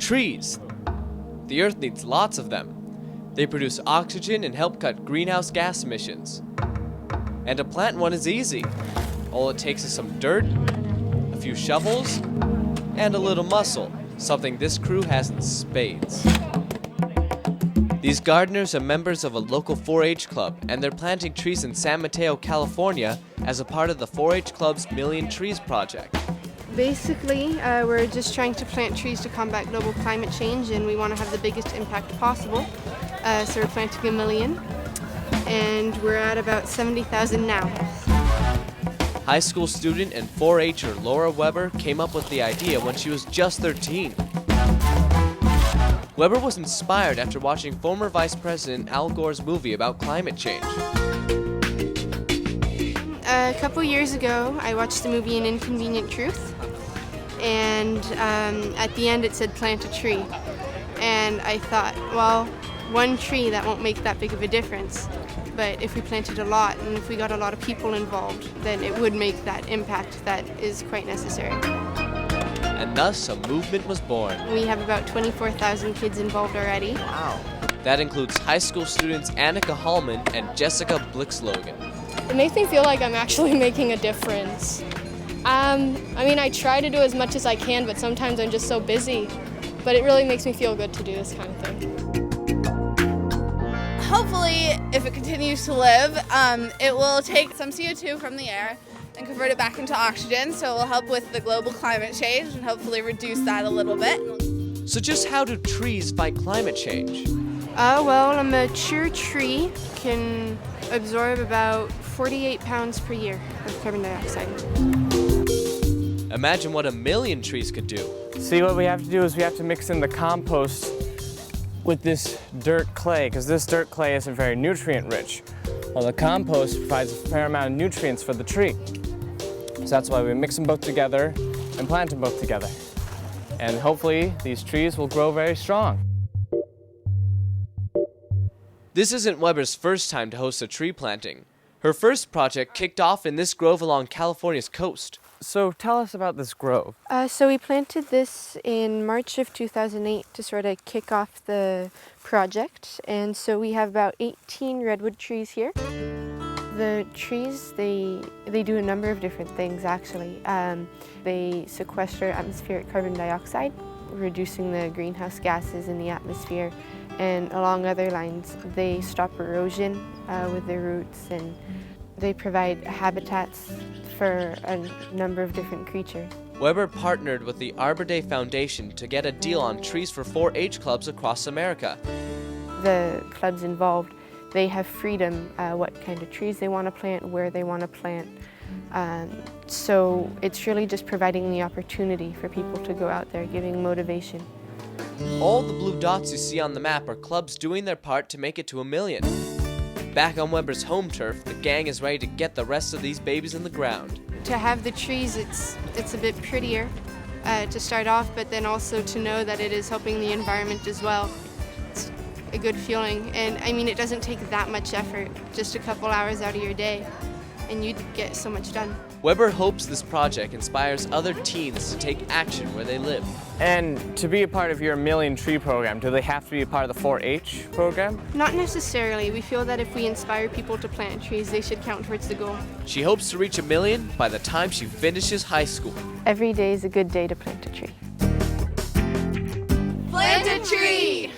Trees. The Earth needs lots of them. They produce oxygen and help cut greenhouse gas emissions. And to plant one is easy. All it takes is some dirt, a few shovels, and a little muscle, something this crew has in spades. These gardeners are members of a local 4-H club, and they're planting trees in San Mateo, California as a part of the 4-H club's Million Trees project. Basically, we're just trying to plant trees to combat global climate change, and we want to have the biggest impact possible. So we're planting 1 million, and we're at about 70,000 now. High school student and 4-H'er Laura Weber came up with the idea when she was just 13. Weber was inspired after watching former Vice President Al Gore's movie about climate change. A couple years ago, I watched the movie An Inconvenient Truth, and at the end it said plant a tree. And I thought, well, one tree, that won't make that big of a difference. But if we planted a lot and if we got a lot of people involved, then it would make that impact that is quite necessary. And thus a movement was born. We have about 24,000 kids involved already. Wow. That includes high school students Annika Hallman and Jessica Blixlogan. It makes me feel like I'm actually making a difference. I try to do as much as I can, but sometimes I'm just so busy. But it really makes me feel good to do this kind of thing. Hopefully, if it continues to live, it will take some CO2 from the air and convert it back into oxygen, so it will help with the global climate change and hopefully reduce that a little bit. So just how do trees fight climate change? Well, a mature tree can absorb about 48 pounds per year of carbon dioxide. Imagine what 1 million trees could do. See, what we have to do is we have to mix in the compost with this dirt clay, because this dirt clay isn't very nutrient rich. Well, the compost provides a fair amount of nutrients for the tree. So that's why we mix them both together and plant them both together. And hopefully these trees will grow very strong. This isn't Weber's first time to host a tree planting. Her first project kicked off in this grove along California's coast. So tell us about this grove. So we planted this in March of 2008 to sort of kick off the project. And so we have about 18 redwood trees here. The trees, they do a number of different things actually. They sequester atmospheric carbon dioxide, reducing the greenhouse gases in the atmosphere. And along other lines, they stop erosion with their roots, and they provide habitats for a number of different creatures. Weber partnered with the Arbor Day Foundation to get a deal on trees for 4-H clubs across America. The clubs involved, they have freedom what kind of trees they want to plant, where they want to plant. So it's really just providing the opportunity for people to go out there, giving motivation. All the blue dots you see on the map are clubs doing their part to make it to 1 million. Back on Weber's home turf, the gang is ready to get the rest of these babies in the ground. To have the trees, it's a bit prettier to start off, but then also to know that it is helping the environment as well. It's a good feeling, and it doesn't take that much effort, just a couple hours out of your day, and you'd get so much done. Weber hopes this project inspires other teens to take action where they live. And to be a part of your Million Tree program, do they have to be a part of the 4-H program? Not necessarily. We feel that if we inspire people to plant trees, they should count towards the goal. She hopes to reach 1 million by the time she finishes high school. Every day is a good day to plant a tree. Plant a tree!